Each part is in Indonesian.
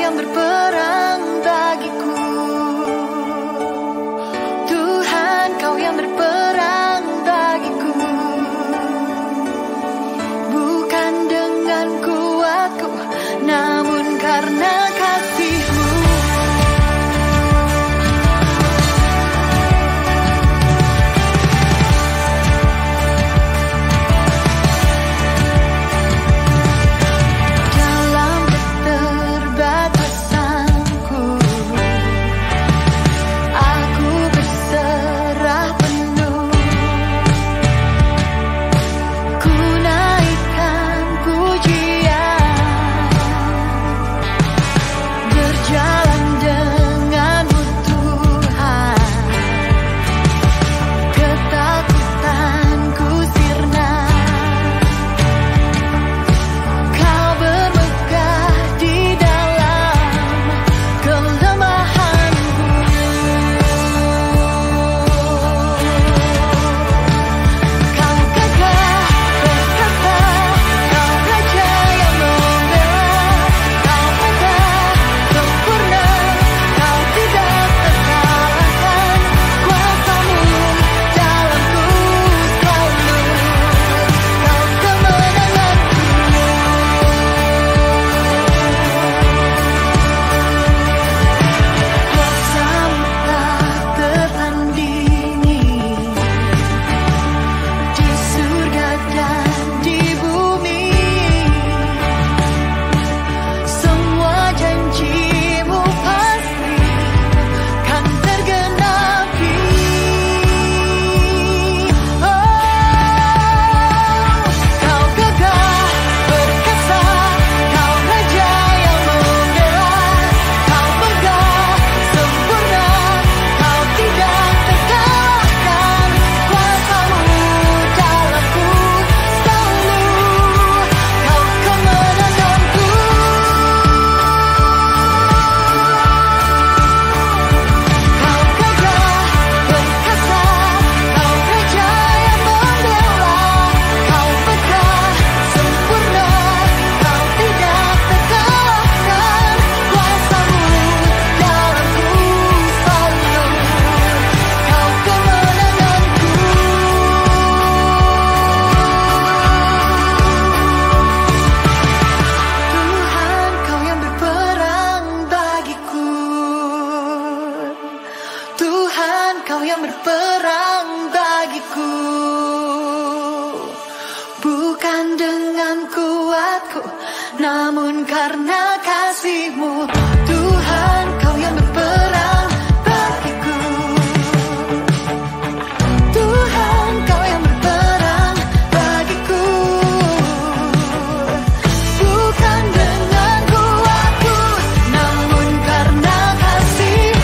yang berperang bagiku. Tuhan, kau yang berperang bagiku. Bukan dengan kuatku, namun karena kasih-Mu. Kau yang berperang bagiku. Bukan dengan kuatku, namun karena kasih-Mu. Tuhan, kau yang berperang bagiku. Tuhan, kau yang berperang bagiku. Bukan dengan kuatku, namun karena kasih-Mu.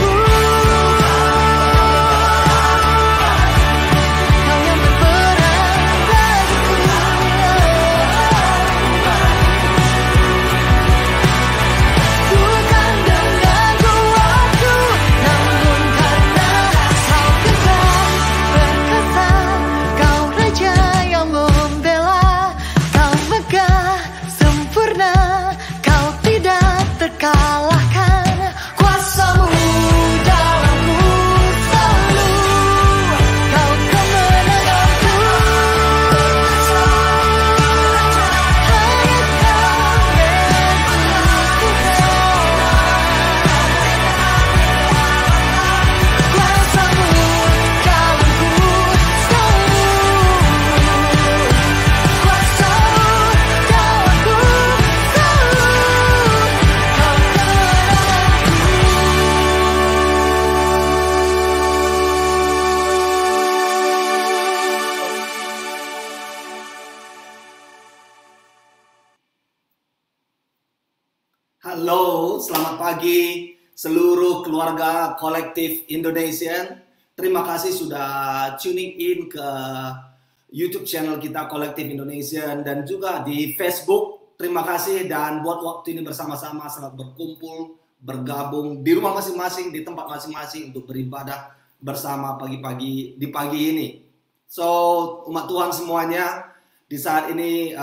Kalahkan kuasa-Mu dalamku selalu. Kau kemenanganku. Hanya Kau kuasa-Mu dalamku selalu. Kuasa-Mu dalamku selalu. Halo, selamat pagi seluruh keluarga Kolektif Indonesian. Terima kasih sudah tuning in ke YouTube channel kita Kolektif Indonesian dan juga di Facebook. Terima kasih dan buat waktu ini bersama-sama selamat berkumpul, bergabung di rumah masing-masing, di tempat masing-masing untuk beribadah bersama pagi-pagi di pagi ini. So, umat Tuhan semuanya, di saat ini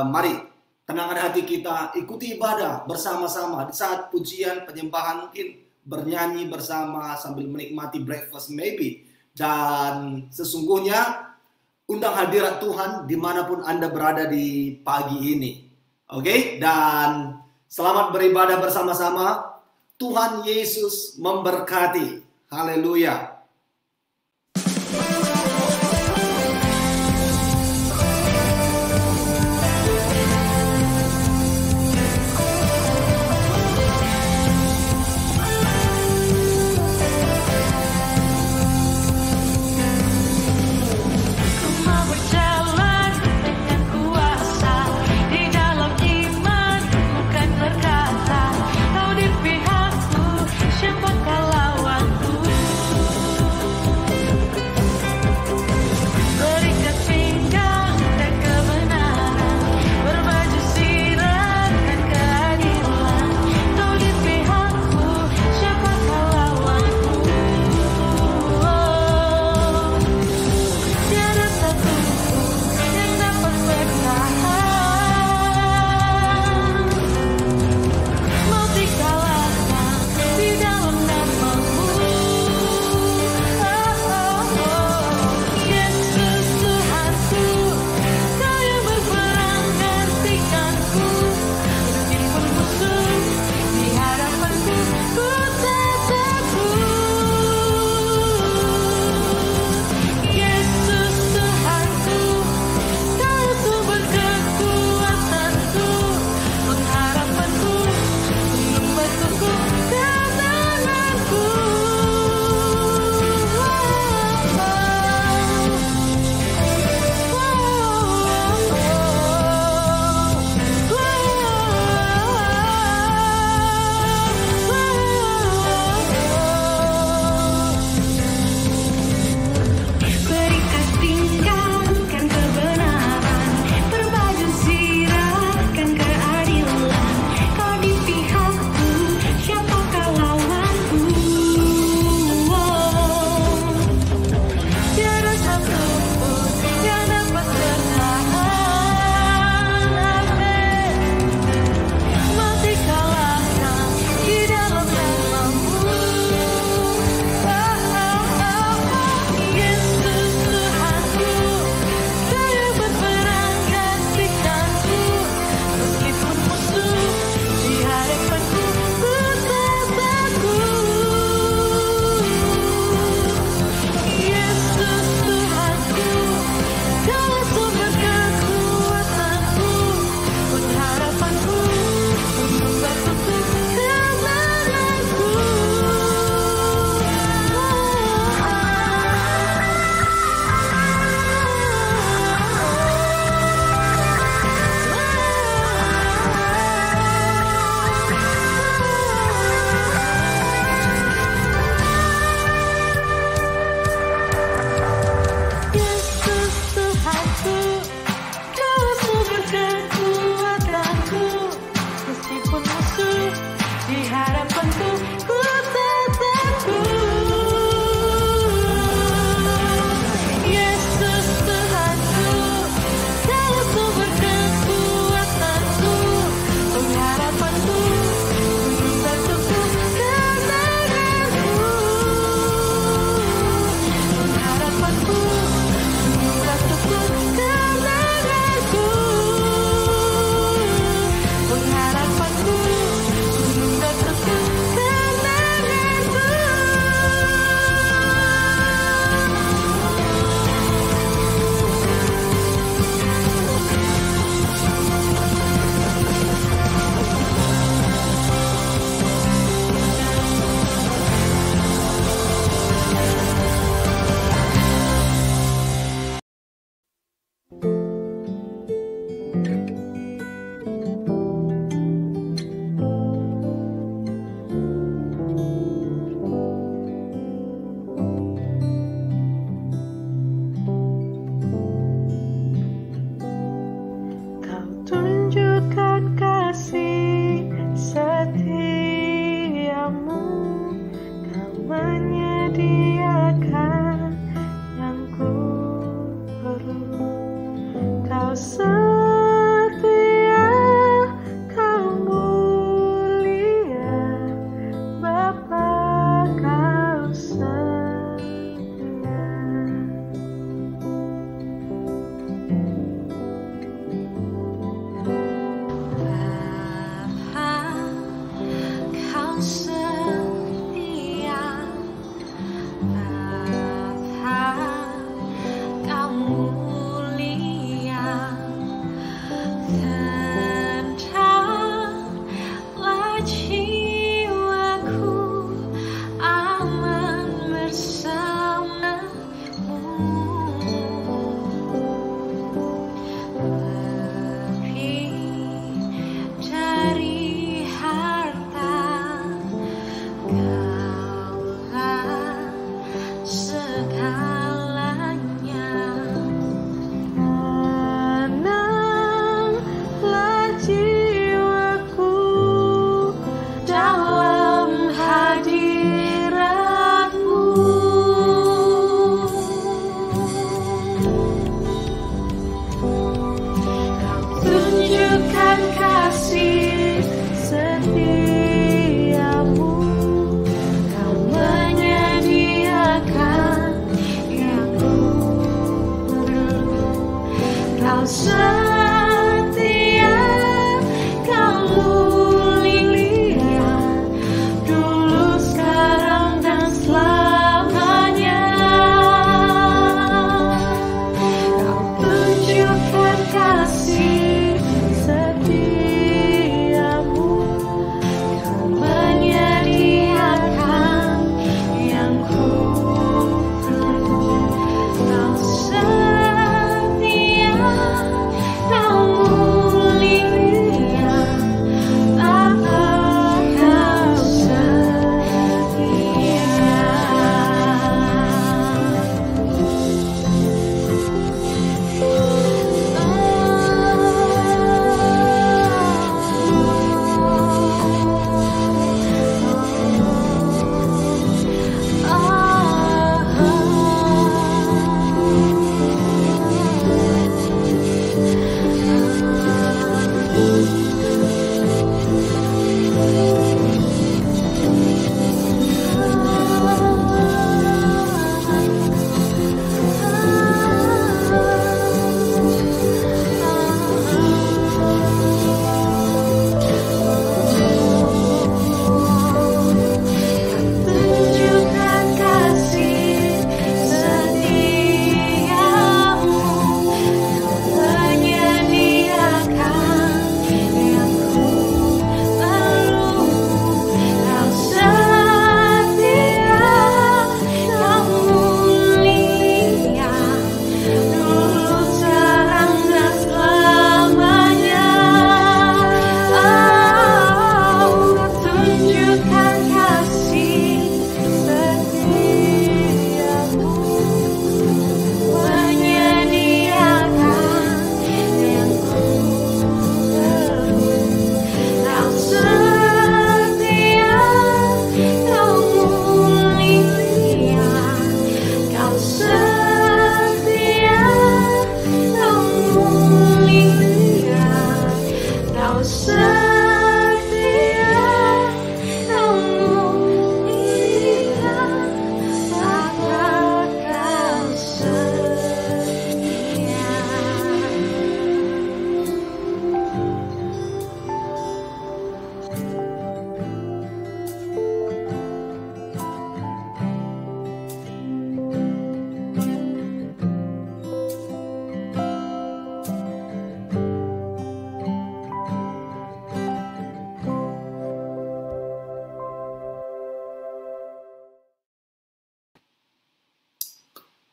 mari Tenangkan hati kita, ikuti ibadah bersama-sama. Di saat pujian, penyembahan mungkin bernyanyi bersama sambil menikmati breakfast maybe. Dan sesungguhnya undang hadirat Tuhan dimanapun Anda berada di pagi ini. Oke? Dan selamat beribadah bersama-sama. Tuhan Yesus memberkati. Haleluya. Ku mau berjalan dengan kuasa di dalam iman, bukan berkata kau di pihakku, siapakah lawanku?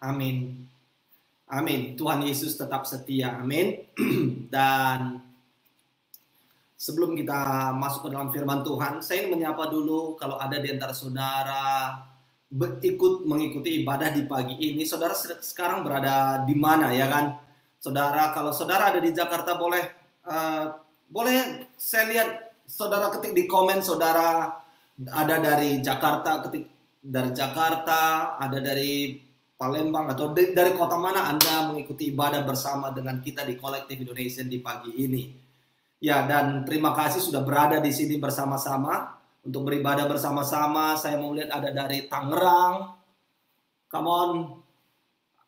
Amin. Amin. Tuhan Yesus tetap setia. Amin. Dan sebelum kita masuk ke dalam firman Tuhan, saya ingin menyapa dulu kalau ada di antara saudara mengikuti ibadah di pagi ini. Saudara sekarang berada di mana ya kan? Saudara, kalau saudara ada di Jakarta boleh saya lihat saudara ketik di komen saudara ada dari Jakarta, ketik dari Jakarta, ada dari Palembang atau dari kota mana Anda mengikuti ibadah bersama dengan kita di Collective Indonesia di pagi ini. Ya, dan terima kasih sudah berada di sini bersama-sama untuk beribadah bersama-sama. Saya mau lihat ada dari Tangerang. Come on.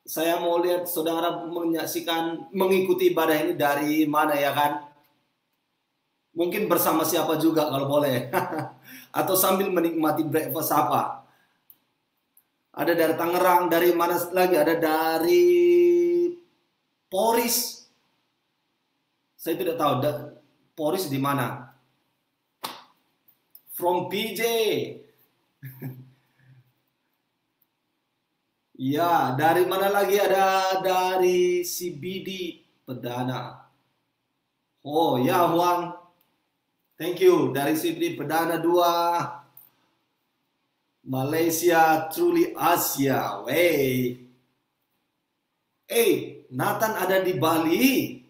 Saya mau lihat saudara menyaksikan mengikuti ibadah ini dari mana ya kan? Mungkin bersama siapa juga kalau boleh. Atau sambil menikmati breakfast apa. Ada dari Tangerang, dari mana lagi? Ada dari Poris. Saya tidak tahu Poris di mana. From PJ. Ya, dari mana lagi? Ada dari CBD Pedana. Oh ya, Huang. Thank you. Dari CBD Pedana 2. Malaysia, truly Asia. Wey. Nathan ada di Bali.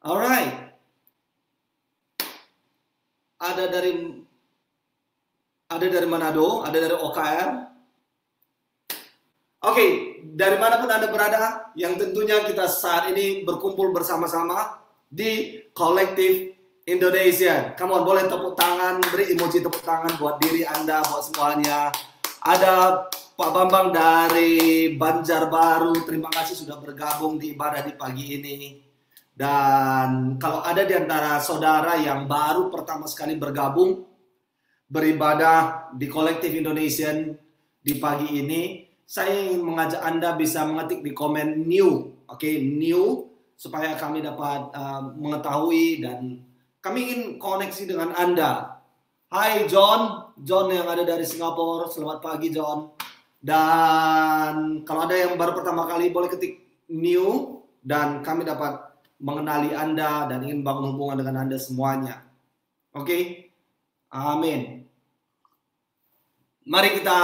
Alright. Ada dari Manado, ada dari OKR. Oke, dari manapun Anda berada, yang tentunya kita saat ini berkumpul bersama-sama di Collective Indonesia. Come on, boleh tepuk tangan, beri emoji tepuk tangan buat diri Anda, buat semuanya. Ada Pak Bambang dari Banjarbaru, terima kasih sudah bergabung di ibadah di pagi ini. Dan kalau ada di antara saudara yang baru pertama sekali bergabung, beribadah di Collective Indonesia di pagi ini, saya ingin mengajak Anda bisa mengetik di komen new, oke, new, supaya kami dapat mengetahui dan kami ingin koneksi dengan Anda. Hai John yang ada dari Singapura, selamat pagi John. Dan kalau ada yang baru pertama kali boleh ketik new dan kami dapat mengenali Anda dan ingin bangun hubungan dengan Anda semuanya. Oke? Amin. Mari kita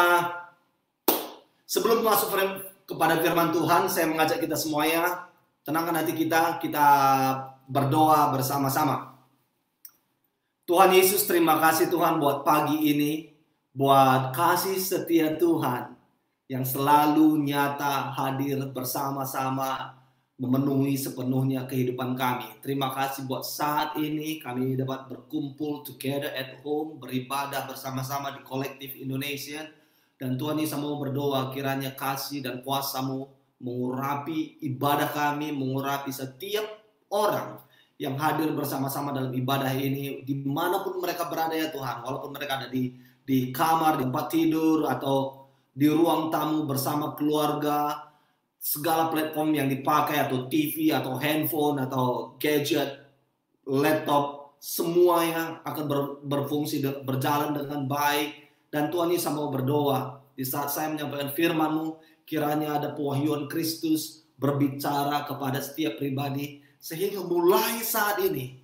sebelum masuk kepada firman Tuhan, saya mengajak kita semuanya tenangkan hati kita berdoa bersama-sama. Tuhan Yesus, terima kasih Tuhan buat pagi ini, buat kasih setia Tuhan yang selalu nyata hadir bersama-sama memenuhi sepenuhnya kehidupan kami. Terima kasih buat saat ini kami dapat berkumpul together at home, beribadah bersama-sama di Collective Indonesia. Dan Tuhan Yesus mau berdoa kiranya kasih dan kuasa-Mu mengurapi ibadah kami, mengurapi setiap orang yang hadir bersama-sama dalam ibadah ini, dimanapun mereka berada ya Tuhan, walaupun mereka ada di kamar, di tempat tidur, atau di ruang tamu bersama keluarga, segala platform yang dipakai, atau TV, atau handphone, atau gadget, laptop, semuanya akan berfungsi, berjalan dengan baik. Dan Tuhan Yesus mau berdoa, di saat saya menyampaikan firman-Mu, kiranya ada pewahyuan Kristus berbicara kepada setiap pribadi, sehingga mulai saat ini,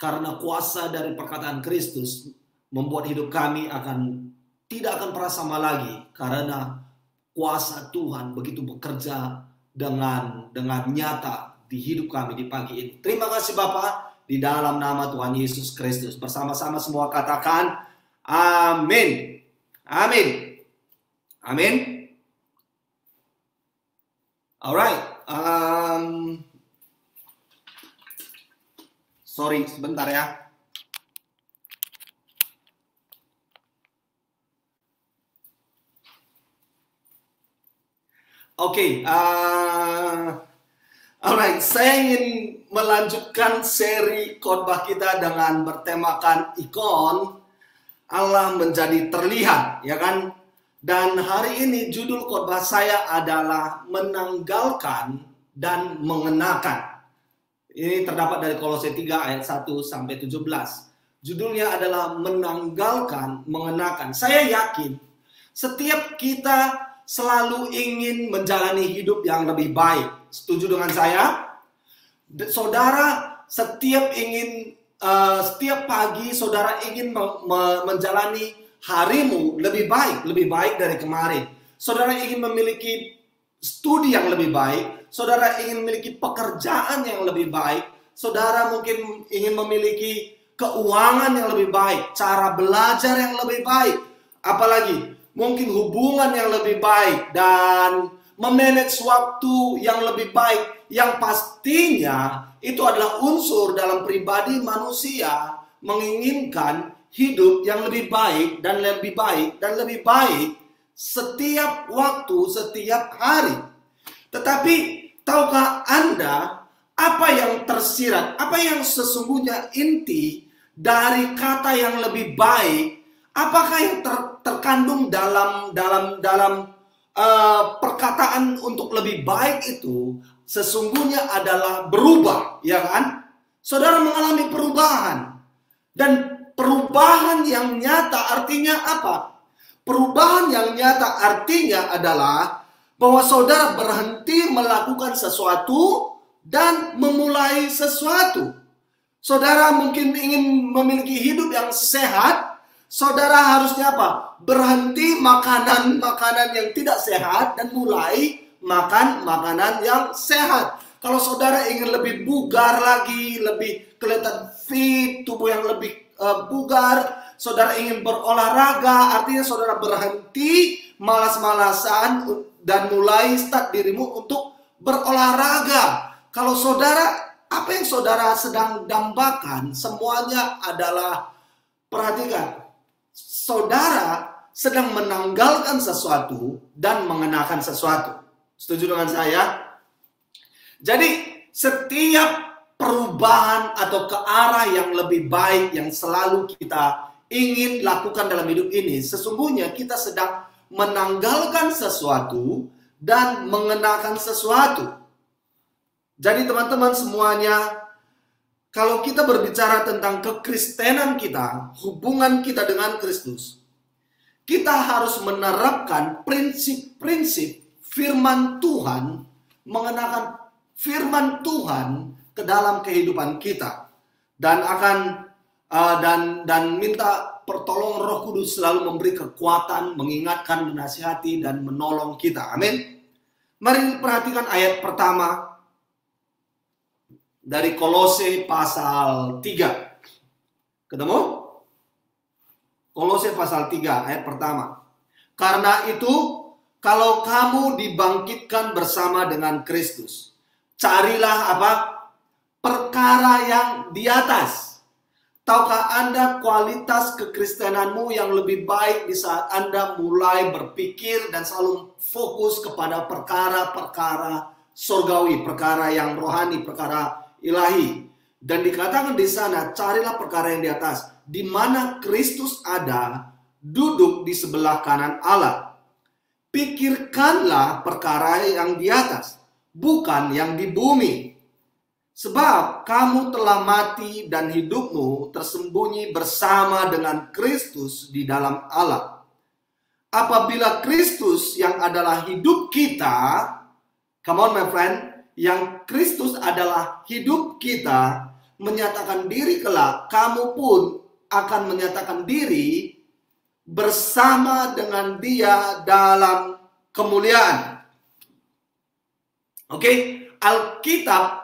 karena kuasa dari perkataan Kristus, membuat hidup kami tidak akan pernah sama lagi, karena kuasa Tuhan begitu bekerja dengan nyata di hidup kami di pagi ini. Terima kasih Bapa, di dalam nama Tuhan Yesus Kristus. Bersama-sama semua katakan, amin. Amin. Amin. Alright. Sorry, sebentar ya. Oke, alright, saya ingin melanjutkan seri khotbah kita dengan bertemakan ikon Allah menjadi terlihat, ya kan? Dan hari ini judul khotbah saya adalah menanggalkan dan mengenakan. Ini terdapat dari Kolose 3 ayat 1 sampai 17. Judulnya adalah menanggalkan, mengenakan. Saya yakin setiap kita selalu ingin menjalani hidup yang lebih baik. Setuju dengan saya? Saudara setiap pagi saudara ingin menjalani harimu lebih baik dari kemarin. Saudara ingin memiliki studi yang lebih baik, saudara ingin memiliki pekerjaan yang lebih baik, saudara mungkin ingin memiliki keuangan yang lebih baik, cara belajar yang lebih baik, apalagi mungkin hubungan yang lebih baik, dan memanage waktu yang lebih baik. Yang pastinya itu adalah unsur dalam pribadi manusia menginginkan hidup yang lebih baik dan lebih baik dan lebih baik setiap waktu, setiap hari. Tetapi tahukah Anda apa yang tersirat, apa yang sesungguhnya inti dari kata yang lebih baik? Apakah yang terkandung dalam perkataan untuk lebih baik itu sesungguhnya adalah berubah, ya kan? Saudara mengalami perubahan, dan perubahan yang nyata artinya apa? Perubahan yang nyata artinya adalah bahwa saudara berhenti melakukan sesuatu dan memulai sesuatu. Saudara mungkin ingin memiliki hidup yang sehat, saudara harusnya apa? Berhenti makanan-makanan yang tidak sehat dan mulai makan makanan yang sehat. Kalau saudara ingin lebih bugar lagi, lebih kelihatan fit, tubuh yang lebih bugar, saudara ingin berolahraga, artinya saudara berhenti malas-malasan dan mulai start dirimu untuk berolahraga. Kalau saudara, apa yang saudara sedang dambakan, semuanya adalah, perhatikan, saudara sedang menanggalkan sesuatu dan mengenakan sesuatu. Setuju dengan saya? Jadi setiap perubahan atau ke arah yang lebih baik yang selalu kita ingin lakukan dalam hidup ini, sesungguhnya kita sedang menanggalkan sesuatu dan mengenakan sesuatu. Jadi teman-teman semuanya, kalau kita berbicara tentang kekristenan kita, hubungan kita dengan Kristus, kita harus menerapkan prinsip-prinsip firman Tuhan, mengenakan firman Tuhan ke dalam kehidupan kita, dan minta pertolongan Roh Kudus selalu memberi kekuatan, mengingatkan, menasihati, dan menolong kita. Amin. Mari perhatikan ayat pertama dari Kolose pasal 3. Ketemu? Kolose pasal 3 ayat pertama. Karena itu, kalau kamu dibangkitkan bersama dengan Kristus, carilah apa? Perkara yang di atas. Tahukah Anda kualitas kekristenanmu yang lebih baik di saat Anda mulai berpikir dan selalu fokus kepada perkara-perkara surgawi, perkara yang rohani, perkara ilahi. Dan dikatakan di sana, carilah perkara yang di atas, di mana Kristus ada, duduk di sebelah kanan Allah. Pikirkanlah perkara yang di atas, bukan yang di bumi. Sebab kamu telah mati dan hidupmu tersembunyi bersama dengan Kristus di dalam Allah. Apabila Kristus yang adalah hidup kita, come on my friend, yang Kristus adalah hidup kita, menyatakan diri kelak, kamu pun akan menyatakan diri bersama dengan Dia dalam kemuliaan. Oke, Alkitab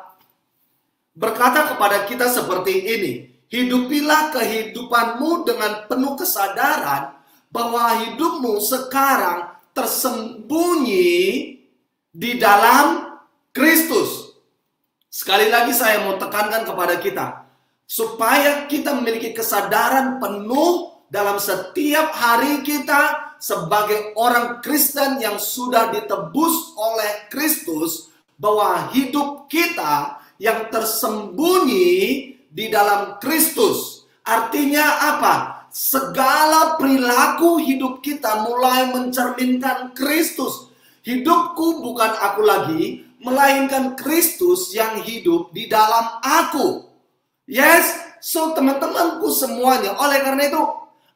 berkata kepada kita seperti ini, hidupilah kehidupanmu dengan penuh kesadaran bahwa hidupmu sekarang tersembunyi di dalam Kristus. Sekali lagi saya mau tekankan kepada kita, supaya kita memiliki kesadaran penuh dalam setiap hari kita sebagai orang Kristen yang sudah ditebus oleh Kristus, bahwa hidup kita yang tersembunyi di dalam Kristus. Artinya apa? Segala perilaku hidup kita mulai mencerminkan Kristus. Hidupku bukan aku lagi, melainkan Kristus yang hidup di dalam aku. Yes, so teman-temanku semuanya, oleh karena itu,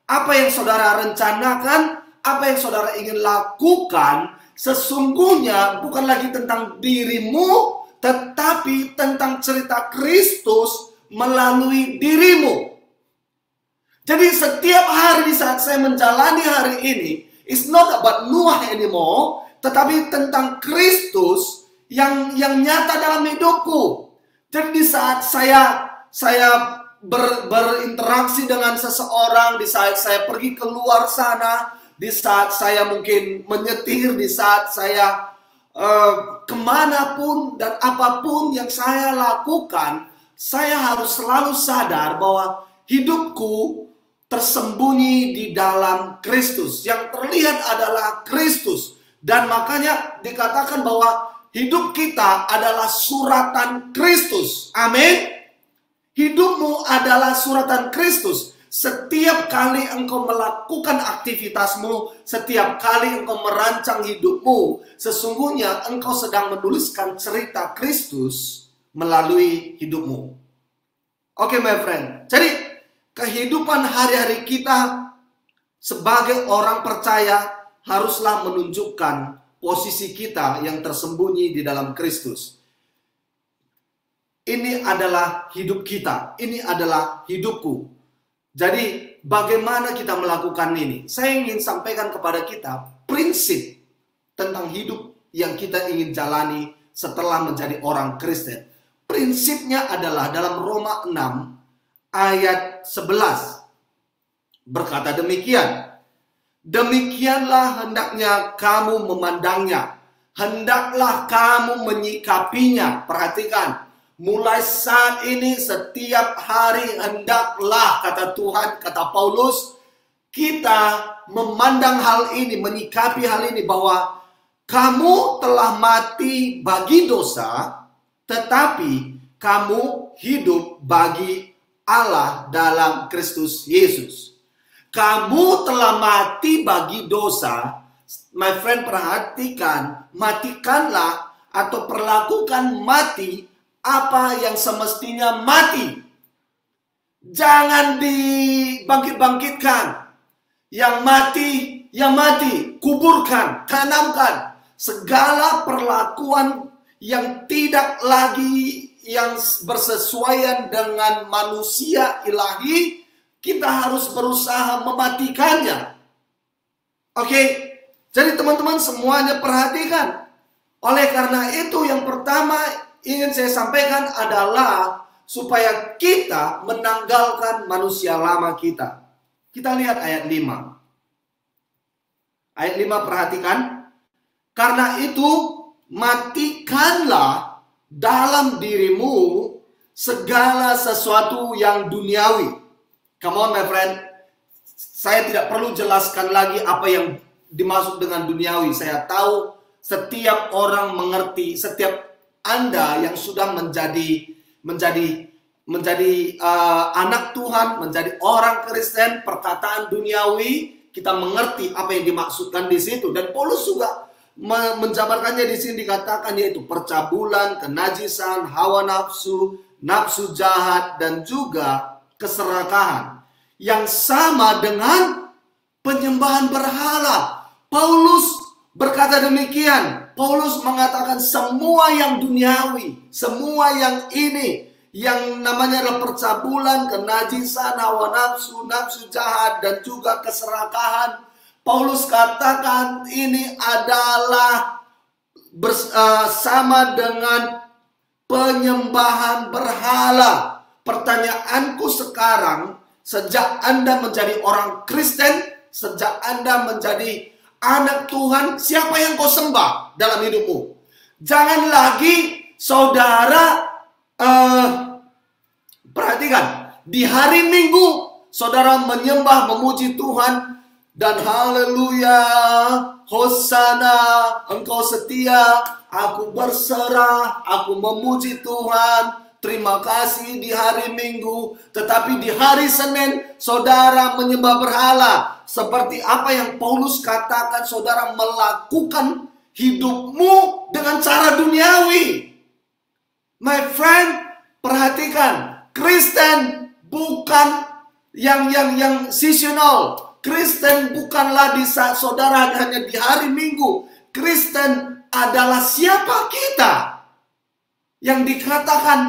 apa yang saudara rencanakan, apa yang saudara ingin lakukan, sesungguhnya bukan lagi tentang dirimu, tetapi tentang cerita Kristus melalui dirimu. Jadi setiap hari di saat saya menjalani hari ini, it's not about Noah anymore, tetapi tentang Kristus yang nyata dalam hidupku. Jadi di saat saya berinteraksi dengan seseorang, di saat saya pergi keluar sana, di saat saya mungkin menyetir, di saat saya kemanapun dan apapun yang saya lakukan, saya harus selalu sadar bahwa hidupku tersembunyi di dalam Kristus. Yang terlihat adalah Kristus. Dan makanya dikatakan bahwa hidup kita adalah suratan Kristus. Amin. Hidupmu adalah suratan Kristus. Setiap kali engkau melakukan aktivitasmu, setiap kali engkau merancang hidupmu, sesungguhnya engkau sedang menuliskan cerita Kristus melalui hidupmu. Oke, my friend. Jadi, kehidupan hari-hari kita sebagai orang percaya haruslah menunjukkan posisi kita yang tersembunyi di dalam Kristus. Ini adalah hidup kita. Ini adalah hidupku. Jadi bagaimana kita melakukan ini? Saya ingin sampaikan kepada kita prinsip tentang hidup yang kita ingin jalani setelah menjadi orang Kristen. Prinsipnya adalah dalam Roma 6 ayat 11. Berkata demikian. Demikianlah hendaknya kamu memandangnya. Hendaklah kamu menyikapinya. Perhatikan. Mulai saat ini setiap hari hendaklah, kata Tuhan, kata Paulus, kita memandang hal ini, menyikapi hal ini, bahwa kamu telah mati bagi dosa, tetapi kamu hidup bagi Allah dalam Kristus Yesus. Kamu telah mati bagi dosa. My friend, perhatikan, matikanlah atau perlakukan mati apa yang semestinya mati. Jangan dibangkit-bangkitkan. Yang mati, kuburkan, tanamkan. Segala perlakuan yang tidak lagi yang bersesuaian dengan manusia ilahi, kita harus berusaha mematikannya. Oke, jadi teman-teman semuanya perhatikan. Oleh karena itu yang pertama ingin saya sampaikan adalah supaya kita menanggalkan manusia lama kita. Kita lihat ayat 5. Ayat 5 perhatikan. Karena itu matikanlah dalam dirimu segala sesuatu yang duniawi. Come on my friend. Saya tidak perlu jelaskan lagi apa yang dimaksud dengan duniawi. Saya tahu setiap orang mengerti, setiap Anda yang sudah menjadi anak Tuhan, menjadi orang Kristen, perkataan duniawi, kita mengerti apa yang dimaksudkan di situ. Dan Paulus juga menjabarkannya di sini, dikatakan yaitu percabulan, kenajisan, hawa nafsu, nafsu jahat, dan juga keserakahan yang sama dengan penyembahan berhala. Paulus berkata demikian. Paulus mengatakan semua yang duniawi, semua yang ini, yang namanya adalah percabulan, kenajisan, hawa nafsu, nafsu jahat, dan juga keserakahan. Paulus katakan ini adalah bersama dengan penyembahan berhala. Pertanyaanku sekarang, sejak Anda menjadi orang Kristen, sejak Anda menjadi anak Tuhan, siapa yang kau sembah dalam hidupmu? Jangan lagi saudara perhatikan, di hari Minggu saudara menyembah, memuji Tuhan, dan haleluya, hosana, engkau setia, aku berserah, aku memuji Tuhan, terima kasih di hari Minggu. Tetapi di hari Senin saudara menyembah berhala. Seperti apa yang Paulus katakan, saudara melakukan hidupmu dengan cara duniawi. My friend, perhatikan, Kristen bukan yang seasonal. Kristen bukanlah di saat saudara hanya di hari Minggu. Kristen adalah siapa kita? Yang dikatakan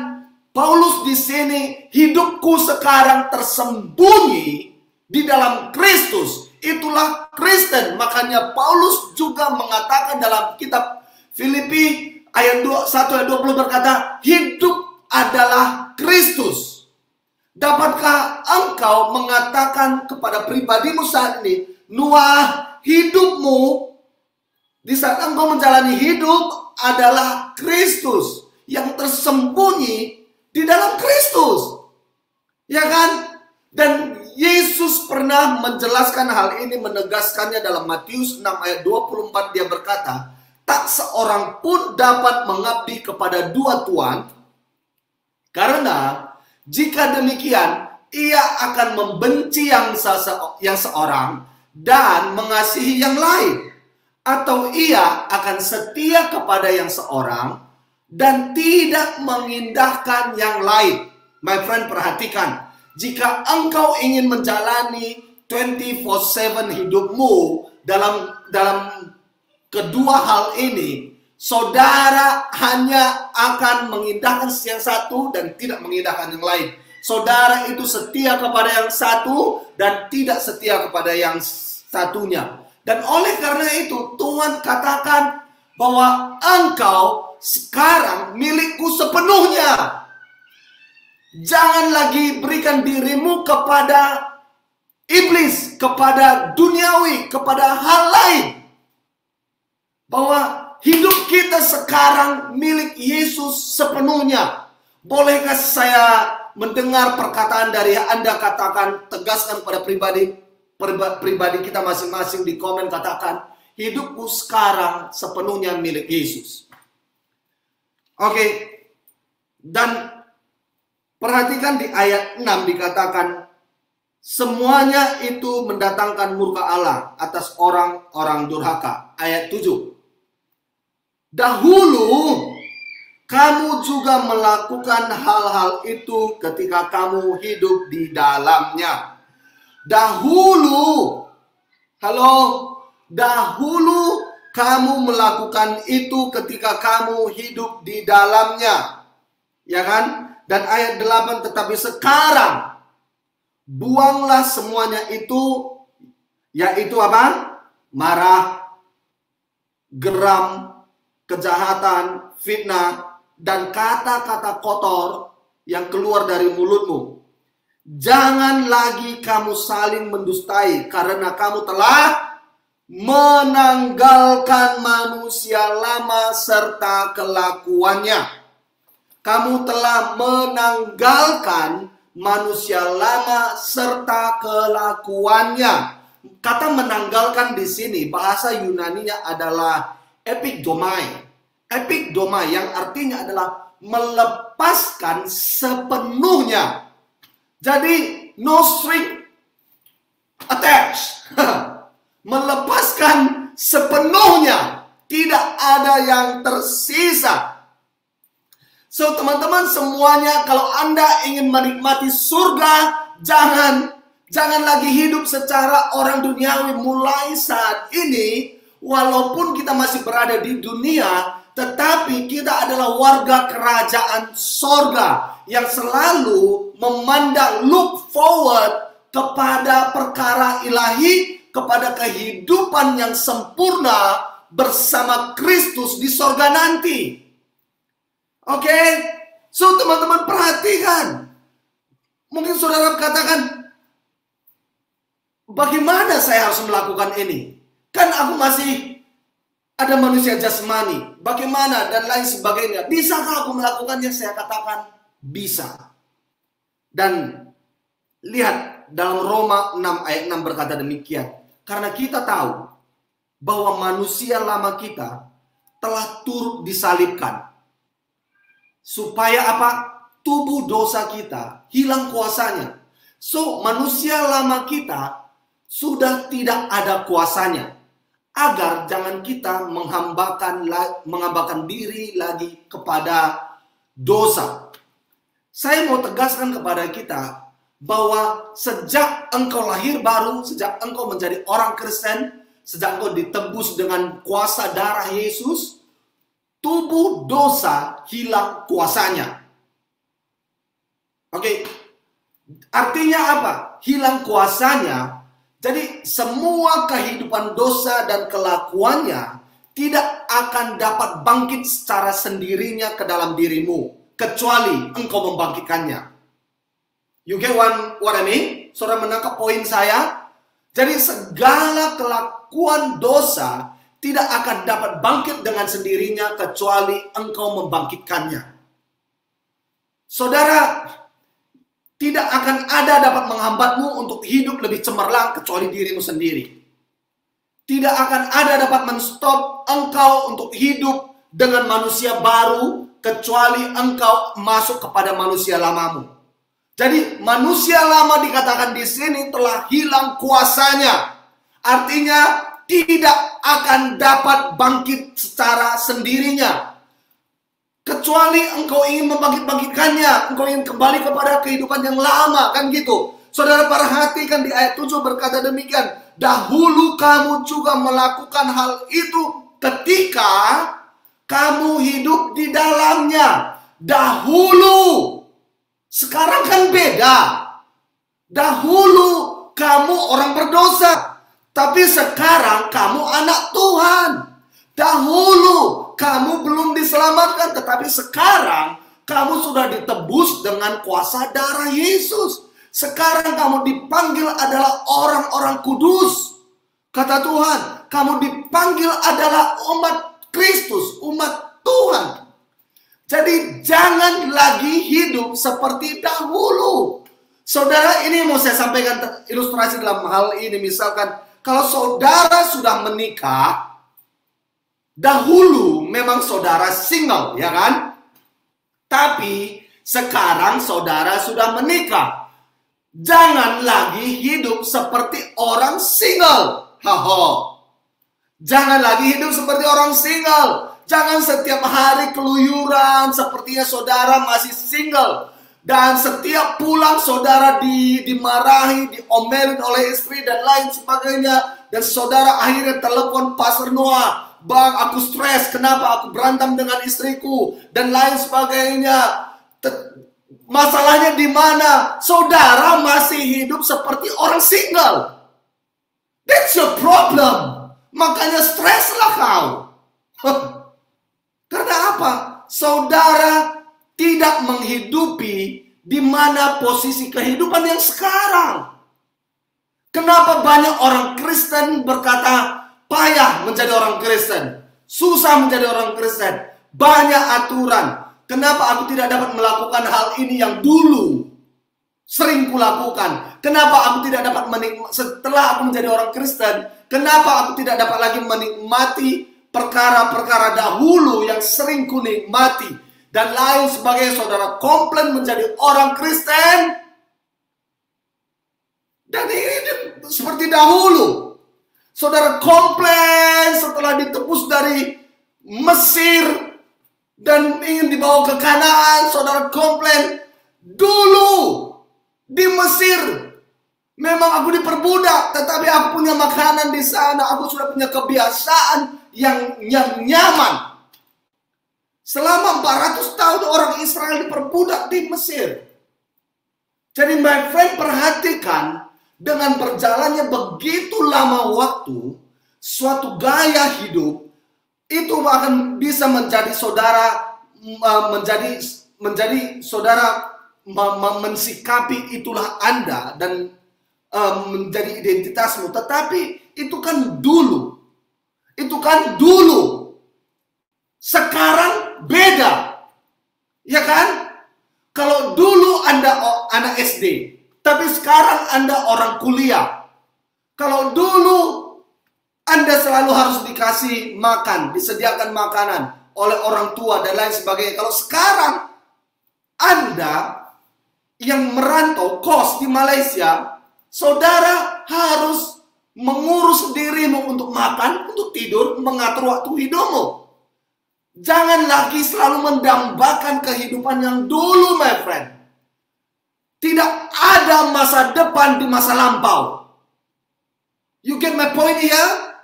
Paulus di sini, hidupku sekarang tersembunyi di dalam Kristus. Itulah Kristen. Makanya Paulus juga mengatakan dalam kitab Filipi ayat 1 ayat 20 berkata, hidup adalah Kristus. Dapatkah engkau mengatakan kepada pribadimu saat ini, Noah, hidupmu di saat engkau menjalani hidup adalah Kristus yang tersembunyi di dalam Kristus. Ya kan? Dan Yesus pernah menjelaskan hal ini, menegaskannya dalam Matius 6 ayat 24. Dia berkata, tak seorang pun dapat mengabdi kepada dua tuan, karena jika demikian, ia akan membenci yang seorang dan mengasihi yang lain. Atau ia akan setia kepada yang seorang dan tidak mengindahkan yang lain. My friend, perhatikan. Jika engkau ingin menjalani 24/7 hidupmu dalam kedua hal ini, saudara hanya akan mengindahkan yang satu dan tidak mengindahkan yang lain. Saudara itu setia kepada yang satu dan tidak setia kepada yang satunya. Dan oleh karena itu Tuhan katakan bahwa engkau sekarang milikku sepenuhnya. Jangan lagi berikan dirimu kepada iblis, kepada duniawi, kepada hal lain. Bahwa hidup kita sekarang milik Yesus sepenuhnya. Bolehkah saya mendengar perkataan dari Anda, katakan, tegaskan pada pribadi kita masing-masing di komen, katakan, hidupku sekarang sepenuhnya milik Yesus. Oke. Dan perhatikan di ayat 6 dikatakan, semuanya itu mendatangkan murka Allah atas orang-orang durhaka. Ayat 7. Dahulu kamu juga melakukan hal-hal itu ketika kamu hidup di dalamnya. Dahulu, dahulu kamu melakukan itu ketika kamu hidup di dalamnya. Ya kan? Dan ayat 8, tetapi sekarang buanglah semuanya itu, yaitu apa? Marah, geram, kejahatan, fitnah, dan kata-kata kotor yang keluar dari mulutmu. Jangan lagi kamu saling mendustai, karena kamu telah menanggalkan manusia lama serta kelakuannya. Kamu telah menanggalkan manusia lama serta kelakuannya. Kata menanggalkan di sini bahasa Yunaninya adalah epigdomai. Epigdomai yang artinya adalah melepaskan sepenuhnya. Jadi no string attached. Melepaskan sepenuhnya. Tidak ada yang tersisa. So teman-teman semuanya, kalau Anda ingin menikmati surga, jangan lagi hidup secara orang duniawi. Mulai saat ini, walaupun kita masih berada di dunia, tetapi kita adalah warga kerajaan sorga yang selalu memandang, look forward kepada perkara ilahi, kepada kehidupan yang sempurna bersama Kristus di sorga nanti. Oke, so teman-teman perhatikan. Mungkin saudara katakan, bagaimana saya harus melakukan ini? Kan aku masih ada manusia jasmani. Bagaimana dan lain sebagainya. Bisakah aku melakukannya? Saya katakan bisa. Dan lihat dalam Roma 6 ayat 6 berkata demikian. Karena kita tahu bahwa manusia lama kita telah turut disalibkan. Supaya apa? Tubuh dosa kita hilang kuasanya. So, manusia lama kita sudah tidak ada kuasanya. Agar jangan kita menghambakan diri lagi kepada dosa. Saya mau tegaskan kepada kita bahwa sejak engkau lahir baru, sejak engkau menjadi orang Kristen, sejak engkau ditebus dengan kuasa darah Yesus, tubuh dosa hilang kuasanya. Oke, artinya apa? Hilang kuasanya. Jadi semua kehidupan dosa dan kelakuannya tidak akan dapat bangkit secara sendirinya ke dalam dirimu, kecuali engkau membangkitkannya. You get what I mean? Saudara menangkap poin saya? Jadi segala kelakuan dosa tidak akan dapat bangkit dengan sendirinya kecuali engkau membangkitkannya. Saudara, tidak akan ada dapat menghambatmu untuk hidup lebih cemerlang kecuali dirimu sendiri. Tidak akan ada dapat menstop engkau untuk hidup dengan manusia baru kecuali engkau masuk kepada manusia lamamu. Jadi manusia lama dikatakan di sini telah hilang kuasanya. Artinya tidak akan dapat bangkit secara sendirinya. Kecuali engkau ingin membangkit-bangkitkannya, engkau ingin kembali kepada kehidupan yang lama, kan gitu. Saudara perhatikan di ayat 7 berkata demikian. Dahulu kamu juga melakukan hal itu ketika kamu hidup di dalamnya. Dahulu. Sekarang kan beda. Dahulu kamu orang berdosa. Tapi sekarang kamu anak Tuhan. Dahulu kamu belum diselamatkan. Tetapi sekarang kamu sudah ditebus dengan kuasa darah Yesus. Sekarang kamu dipanggil adalah orang-orang kudus. Kata Tuhan, kamu dipanggil adalah umat Kristus, umat Tuhan. Jadi jangan lagi hidup seperti dahulu. Saudara, ini mau saya sampaikan ilustrasi dalam hal ini. Misalkan, kalau saudara sudah menikah, dahulu memang saudara single, ya kan? Tapi sekarang saudara sudah menikah. Jangan lagi hidup seperti orang single. Jangan lagi hidup seperti orang single. Jangan setiap hari keluyuran sepertinya saudara masih single. Dan setiap pulang saudara dimarahi, diomelin oleh istri dan lain sebagainya. Dan saudara akhirnya telepon Pastor Noah. Bang, aku stres. Kenapa aku berantem dengan istriku? Dan lain sebagainya. Masalahnya di mana? Saudara masih hidup seperti orang single. That's your problem. Makanya streslah kau. Karena apa? Saudara tidak menghidupi di mana posisi kehidupan yang sekarang. Kenapa banyak orang Kristen berkata payah menjadi orang Kristen, susah menjadi orang Kristen, banyak aturan. Kenapa aku tidak dapat melakukan hal ini yang dulu sering kulakukan? Kenapa aku tidak dapat menikmati setelah aku menjadi orang Kristen? Kenapa aku tidak dapat lagi menikmati perkara-perkara dahulu yang sering kunikmati? Dan lain sebagainya. Saudara komplain menjadi orang Kristen. Dan ini seperti dahulu. Saudara komplain setelah ditebus dari Mesir dan ingin dibawa ke Kanaan. Saudara komplain, dulu di Mesir memang aku diperbudak, tetapi aku punya makanan di sana. Aku sudah punya kebiasaan yang nyaman. Selama 400 tahun orang Israel diperbudak di Mesir. Jadi my friend, perhatikan, dengan berjalannya begitu lama waktu, suatu gaya hidup itu akan bisa menjadi saudara menjadi saudara mensikapi itulah Anda dan menjadi identitasmu. Tetapi itu kan dulu. Itu kan dulu. Sekarang beda. Ya kan? Kalau dulu Anda anak SD, tapi sekarang Anda orang kuliah. Kalau dulu Anda selalu harus dikasih makan, disediakan makanan oleh orang tua dan lain sebagainya. Kalau sekarang Anda yang merantau kos di Malaysia, saudara harus mengurus dirimu untuk makan, untuk tidur, mengatur waktu hidupmu. Jangan lagi selalu mendambakan kehidupan yang dulu, my friend. ada masa depan di masa lampau. You get my point here?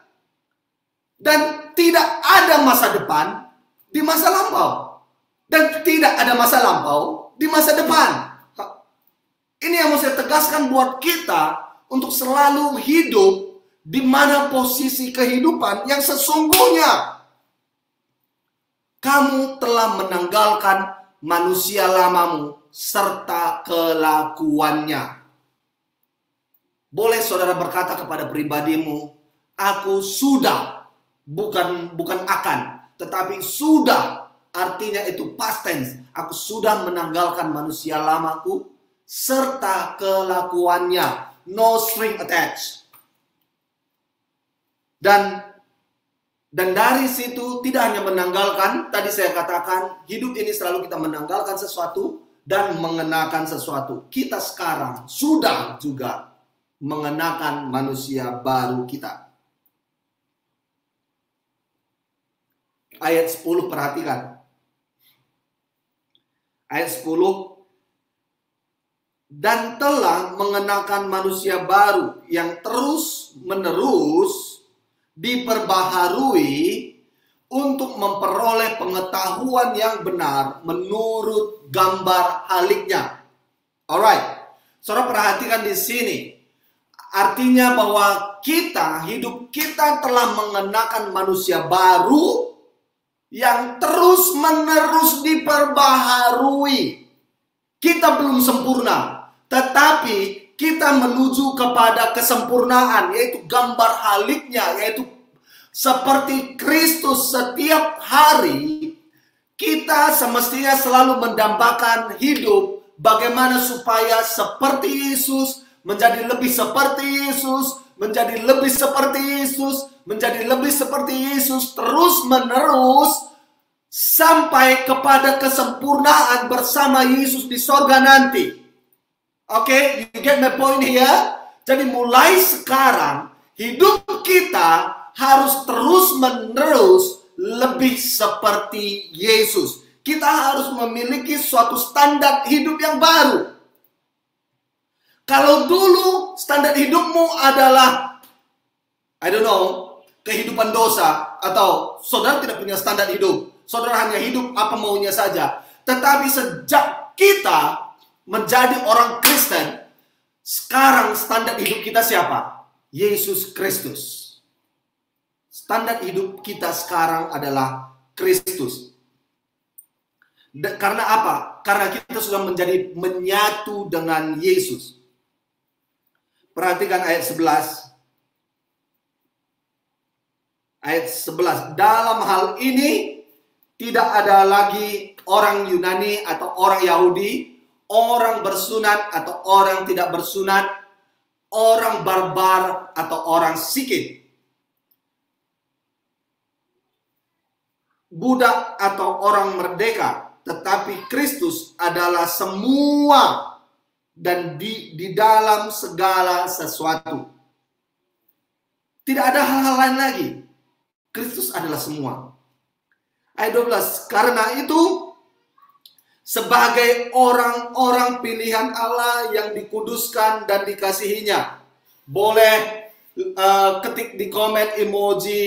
Dan tidak ada masa depan di masa lampau. Dan tidak ada masa lampau di masa depan. Ini yang mau saya tegaskan buat kita untuk selalu hidup di mana posisi kehidupan yang sesungguhnya. Kamu telah menanggalkan manusia lamamu serta kelakuannya. Boleh saudara berkata kepada pribadimu, aku sudah, bukan akan, tetapi sudah, artinya itu past tense. Aku sudah menanggalkan manusia lamaku serta kelakuannya. No string attached. Dan dari situ tidak hanya menanggalkan, tadi saya katakan, hidup ini selalu kita menanggalkan sesuatu dan mengenakan sesuatu. Kita sekarang sudah juga mengenakan manusia baru kita. Ayat 10 perhatikan. Ayat 10. Dan telah mengenakan manusia baru yang terus menerus diperbaharui untuk memperoleh pengetahuan yang benar menurut gambar haliknya. Alright, saudara perhatikan di sini. Artinya bahwa hidup kita telah mengenakan manusia baru yang terus menerus diperbaharui. Kita belum sempurna, tetapi kita menuju kepada kesempurnaan, yaitu gambar haliknya, yaitu seperti Kristus. Setiap hari kita semestinya selalu mendambakan hidup bagaimana supaya seperti Yesus, menjadi lebih seperti Yesus, menjadi lebih seperti Yesus, menjadi lebih seperti Yesus, terus menerus sampai kepada kesempurnaan bersama Yesus di sorga nanti. Oke, you get my point here? Jadi mulai sekarang, hidup kita harus terus-menerus lebih seperti Yesus. Kita harus memiliki suatu standar hidup yang baru. Kalau dulu standar hidupmu adalah, I don't know, kehidupan dosa, atau saudara tidak punya standar hidup. Saudara hanya hidup apa maunya saja. Tetapi sejak kita menjadi orang Kristen, sekarang standar hidup kita siapa? Yesus Kristus. Standar hidup kita sekarang adalah Kristus. Karena apa? Karena kita sudah menjadi menyatu dengan Yesus. Perhatikan ayat 11. Ayat 11. Dalam hal ini tidak ada lagi orang Yunani atau orang Yahudi, orang bersunat atau orang tidak bersunat, orang barbar atau orang Sikh, budak atau orang merdeka, tetapi Kristus adalah semua dan di dalam segala sesuatu. Tidak ada hal-hal lain lagi. Kristus adalah semua. Ayat 12. Karena itu, sebagai orang-orang pilihan Allah yang dikuduskan dan dikasihinya. Boleh ketik di komen emoji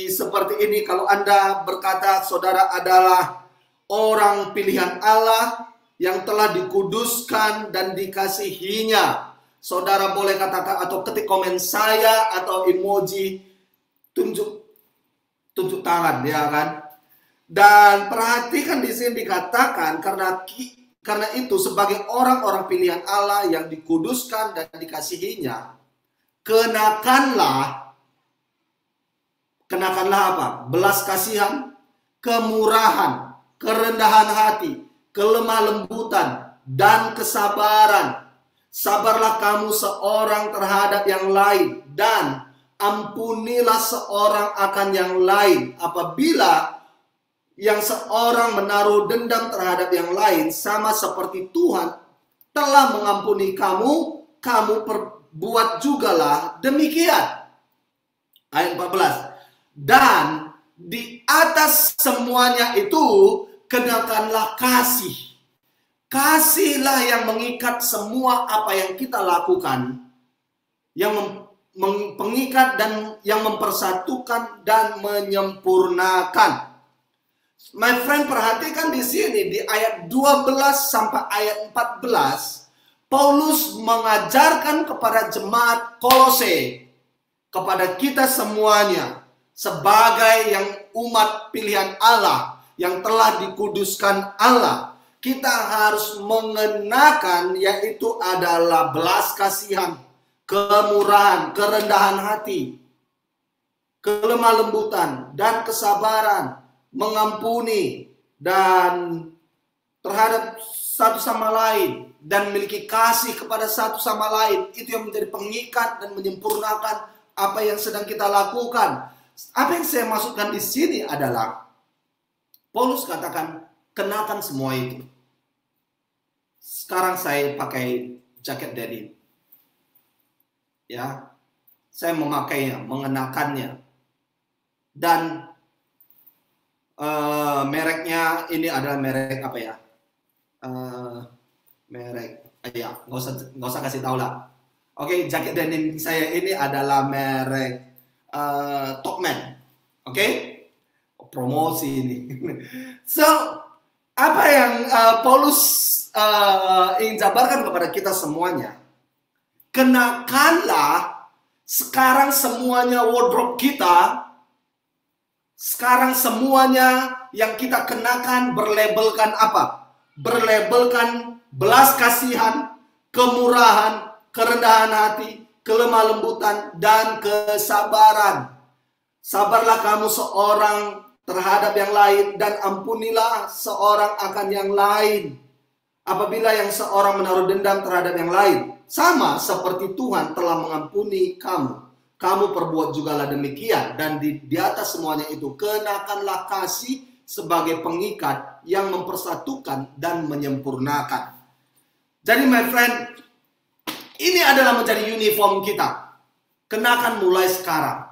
seperti ini kalau Anda berkata saudara adalah orang pilihan Allah yang telah dikuduskan dan dikasihinya. Saudara boleh katakan atau ketik komen saya atau emoji tunjuk tangan, ya kan? Dan perhatikan di sini dikatakan karena itu sebagai orang-orang pilihan Allah yang dikuduskan dan dikasihinya, kenakanlah apa? Belas kasihan, kemurahan, kerendahan hati, kelemah lembutan, dan kesabaran. Sabarlah kamu seorang terhadap yang lain dan ampunilah seorang akan yang lain apabila yang seorang menaruh dendam terhadap yang lain, sama seperti Tuhan telah mengampuni kamu, kamu perbuat jugalah demikian. Ayat 14. Dan di atas semuanya itu kenakanlah kasih, Kasihlah yang mengikat semua apa yang kita lakukan, yang mengikat dan yang mempersatukan dan menyempurnakan. My friend, perhatikan di sini di ayat 12 sampai ayat 14, Paulus mengajarkan kepada jemaat Kolose, kepada kita semuanya sebagai yang umat pilihan Allah yang telah dikuduskan Allah, kita harus mengenakan, yaitu adalah belas kasihan, kemurahan, kerendahan hati, kelemah lembutan, dan kesabaran, mengampuni dan terhadap satu sama lain, dan memiliki kasih kepada satu sama lain. Itu yang menjadi pengikat dan menyempurnakan apa yang sedang kita lakukan. Apa yang saya maksudkan di sini adalah Paulus katakan, kenakan semua itu. Sekarang saya pakai jaket denim. Ya, saya memakainya, mengenakannya. Dan mereknya ini adalah merek apa ya? Merek, ya, nggak usah kasih tahu lah. Oke, jaket denim saya ini adalah merek Topman. Oke, promosi ini. So, apa yang Paulus ingin jabarkan kepada kita semuanya? Kenakanlah sekarang semuanya wardrobe kita. Sekarang semuanya yang kita kenakan berlabelkan apa? Berlabelkan belas kasihan, kemurahan, kerendahan hati, kelemah lembutan, dan kesabaran. Sabarlah kamu seorang terhadap yang lain, dan ampunilah seorang akan yang lain. Apabila yang seorang menaruh dendam terhadap yang lain, sama seperti Tuhan telah mengampuni kamu, kamu perbuat jugalah demikian. Dan di atas semuanya itu, kenakanlah kasih sebagai pengikat yang mempersatukan dan menyempurnakan. Jadi my friend, ini adalah menjadi uniform kita. Kenakan mulai sekarang.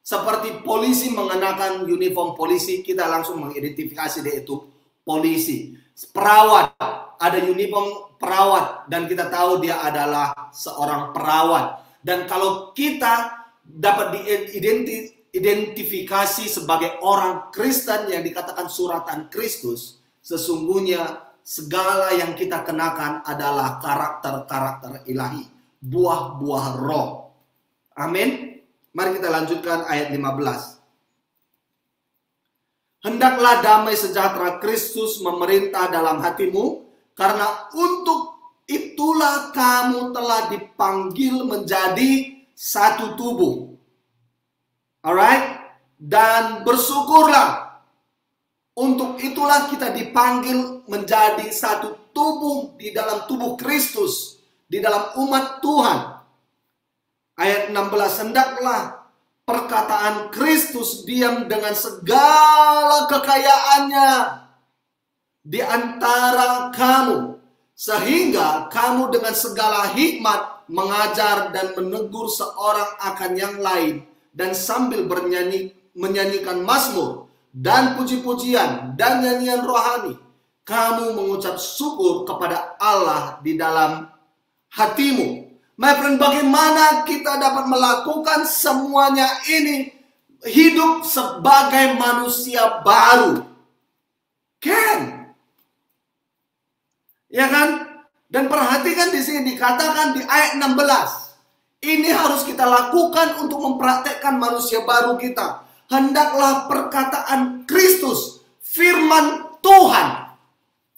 Seperti polisi mengenakan uniform polisi, kita langsung mengidentifikasi dia itu polisi. Perawat, ada uniform perawat, dan kita tahu dia adalah seorang perawat. Dan kalau kita dapat diidentifikasi sebagai orang Kristen yang dikatakan suratan Kristus, sesungguhnya segala yang kita kenakan adalah karakter-karakter ilahi, buah-buah roh. Amin. Mari kita lanjutkan ayat 15. Hendaklah damai sejahtera Kristus memerintah dalam hatimu, karena untuk itulah kamu telah dipanggil menjadi satu tubuh. Alright? Dan bersyukurlah. Untuk itulah kita dipanggil menjadi satu tubuh di dalam tubuh Kristus, di dalam umat Tuhan. Ayat 16, hendaklah perkataan Kristus diam dengan segala kekayaannya di antara kamu, sehingga kamu dengan segala hikmat mengajar dan menegur seorang akan yang lain, dan sambil menyanyikan mazmur dan puji-pujian dan nyanyian rohani, kamu mengucap syukur kepada Allah di dalam hatimu. My friend, bagaimana kita dapat melakukan semuanya ini? Hidup sebagai manusia baru. Ya kan? Dan perhatikan di sini dikatakan di ayat 16. Ini harus kita lakukan untuk mempraktekkan manusia baru kita. Hendaklah perkataan Kristus, firman Tuhan,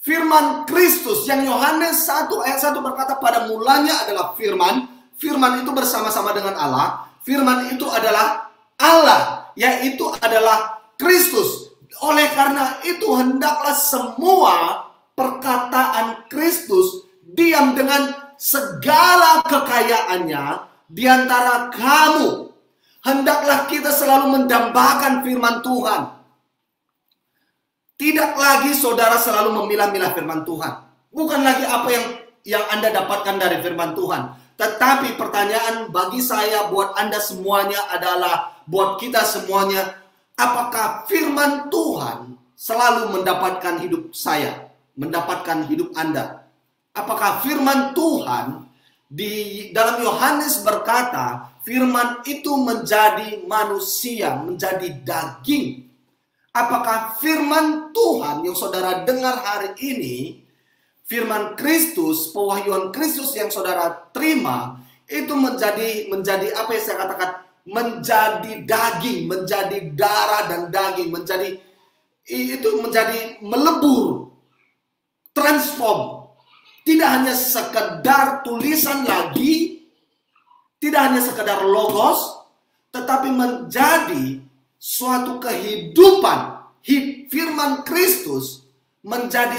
firman Kristus yang Yohanes 1 ayat 1 berkata, pada mulanya adalah firman. Firman itu bersama-sama dengan Allah. Firman itu adalah Allah, yaitu adalah Kristus. Oleh karena itu hendaklah semua perkataan Kristus diam dengan segala kekayaannya di antara kamu. Hendaklah kita selalu mendambakan firman Tuhan. Tidak lagi saudara selalu memilah-milah firman Tuhan. Bukan lagi apa yang Anda dapatkan dari firman Tuhan. Tetapi pertanyaan bagi saya, buat Anda semuanya adalah, buat kita semuanya, apakah firman Tuhan selalu mendapatkan hidup saya, mendapatkan hidup Anda? Apakah firman Tuhan di dalam Yohanes berkata, firman itu menjadi manusia, menjadi daging. Apakah firman Tuhan yang saudara dengar hari ini, firman Kristus, pewahyuan Kristus yang saudara terima, itu menjadi apa yang saya katakan, menjadi daging, menjadi darah dan daging, menjadi melebur, transform. Tidak hanya sekedar tulisan lagi, tidak hanya sekedar logos, tetapi menjadi suatu kehidupan. Firman Kristus menjadi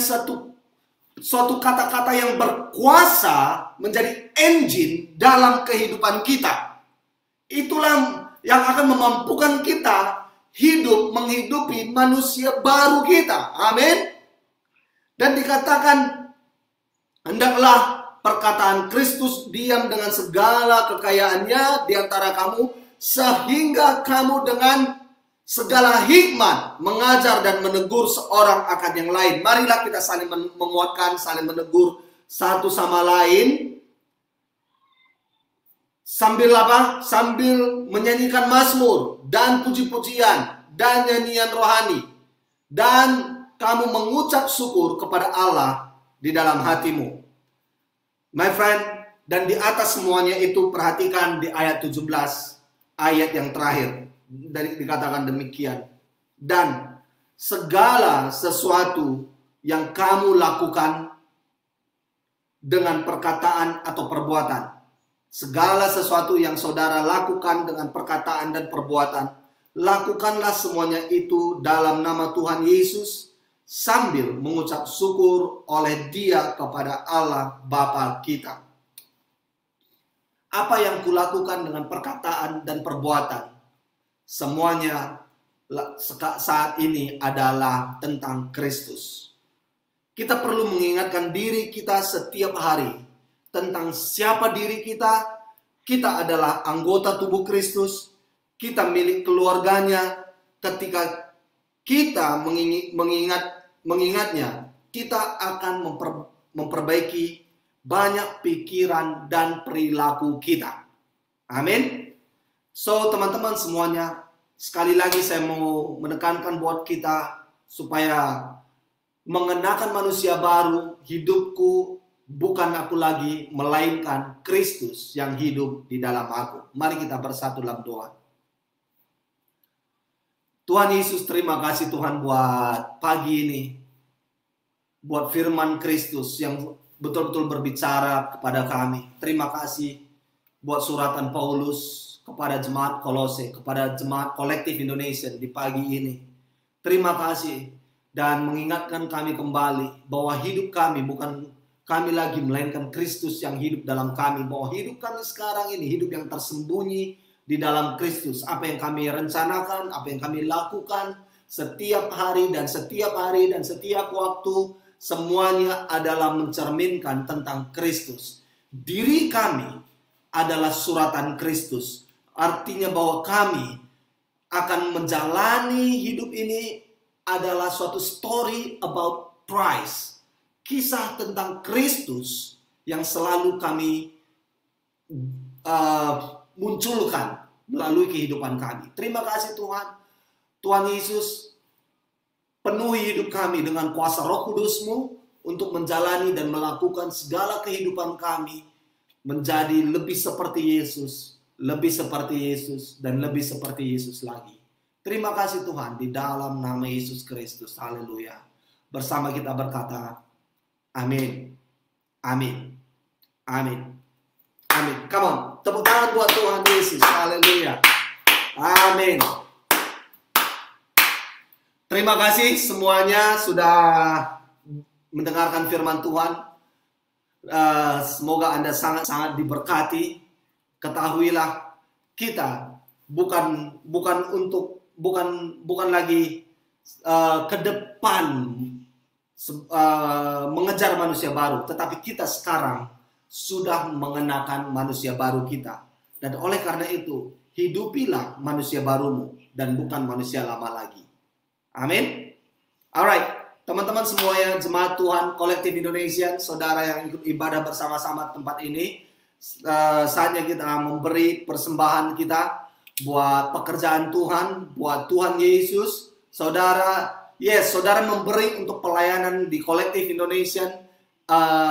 suatu kata-kata yang berkuasa, menjadi engine dalam kehidupan kita. Itulah yang akan memampukan kita hidup menghidupi manusia baru kita. Amin. Dan dikatakan, hendaklah perkataan Kristus diam dengan segala kekayaannya di antara kamu, sehingga kamu dengan segala hikmat mengajar dan menegur seorang akan yang lain. Marilah kita saling menguatkan, saling menegur satu sama lain. Sambil apa? Sambil menyanyikan mazmur dan puji-pujian dan nyanyian rohani. Dan kamu mengucap syukur kepada Allah di dalam hatimu. My friend, dan di atas semuanya itu perhatikan di ayat 17, ayat yang terakhir. Dikatakan demikian. Dan segala sesuatu yang kamu lakukan dengan perkataan atau perbuatan. Segala sesuatu yang saudara lakukan dengan perkataan dan perbuatan, lakukanlah semuanya itu dalam nama Tuhan Yesus, sambil mengucap syukur oleh Dia kepada Allah Bapa kita. Apa yang kulakukan dengan perkataan dan perbuatan, semuanya saat ini adalah tentang Kristus. Kita perlu mengingatkan diri kita setiap hari tentang siapa diri kita. Kita adalah anggota tubuh Kristus. Kita milik keluarganya. Ketika kita mengingatnya, kita akan memperbaiki banyak pikiran dan perilaku kita. Amin. So teman-teman semuanya, sekali lagi saya mau menekankan buat kita supaya mengenakan manusia baru. Hidupku bukan aku lagi, melainkan Kristus yang hidup di dalam aku. Mari kita bersatu dalam doa. Tuhan Yesus, terima kasih Tuhan buat pagi ini, buat firman Kristus yang betul-betul berbicara kepada kami. Terima kasih buat suratan Paulus kepada jemaat Kolose, kepada jemaat kolektif Indonesia di pagi ini. Terima kasih dan mengingatkan kami kembali bahwa hidup kami bukan kami lagi, melainkan Kristus yang hidup dalam kami. Bahwa hidup kami sekarang ini hidup yang tersembunyi di dalam Kristus. Apa yang kami rencanakan, apa yang kami lakukan setiap hari dan setiap waktu, semuanya adalah mencerminkan tentang Kristus. Diri kami adalah suratan Kristus. Artinya bahwa kami akan menjalani hidup ini adalah suatu story about Christ. Kisah tentang Kristus yang selalu kami munculkan melalui kehidupan kami. Terima kasih Tuhan. Tuhan Yesus, penuhi hidup kami dengan kuasa Roh Kudus-Mu untuk menjalani dan melakukan segala kehidupan kami menjadi lebih seperti Yesus, lebih seperti Yesus, dan lebih seperti Yesus lagi. Terima kasih Tuhan, di dalam nama Yesus Kristus. Haleluya. Bersama kita berkata, amin. Amin. Amin. Amin. Come on. Tepuk tangan buat Tuhan Yesus. Haleluya. Amin. Terima kasih semuanya sudah mendengarkan firman Tuhan. Semoga Anda sangat-sangat diberkati. Ketahuilah kita bukan lagi ke depan mengejar manusia baru, tetapi kita sekarang sudah mengenakan manusia baru kita. Dan oleh karena itu, hidupilah manusia barumu dan bukan manusia lama lagi. Amin. Alright, Teman-teman semuanya, jemaat Tuhan Kolektif Indonesia, saudara yang ikut ibadah bersama-sama tempat ini, saatnya kita memberi persembahan kita buat pekerjaan Tuhan, buat Tuhan Yesus. Saudara, saudara memberi untuk pelayanan di Kolektif Indonesia.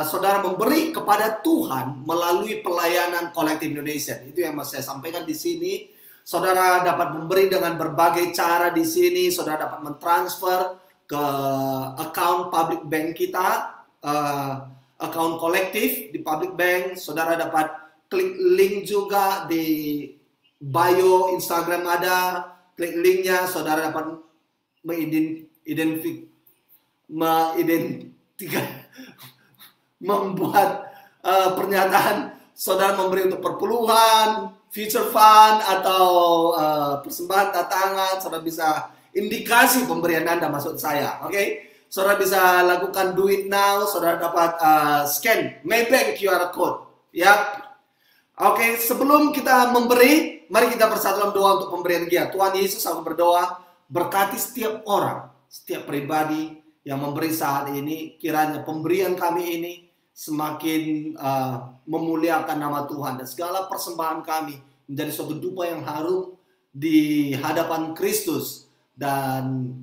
Saudara memberi kepada Tuhan melalui pelayanan Kolektif Indonesia. Itu yang mau saya sampaikan di sini. Saudara dapat memberi dengan berbagai cara di sini. Saudara dapat mentransfer ke account public bank kita, account kolektif di public bank. Saudara dapat klik link juga di bio Instagram ada, klik linknya. Saudara dapat membuat pernyataan saudara memberi untuk perpuluhan, future fund, atau persembahan tatangan. Saudara bisa indikasi pemberian Anda, maksud saya. Oke? Saudara bisa lakukan do it now. Saudara dapat scan Maybank QR code. Ya. Oke, sebelum kita memberi, mari kita bersatu dalam doa untuk pemberian dia. Tuhan Yesus, aku berdoa, berkati setiap orang, setiap pribadi yang memberi saat ini. Kiranya pemberian kami ini semakin memuliakan nama Tuhan, dan segala persembahan kami menjadi suatu dupa yang harum di hadapan Kristus, dan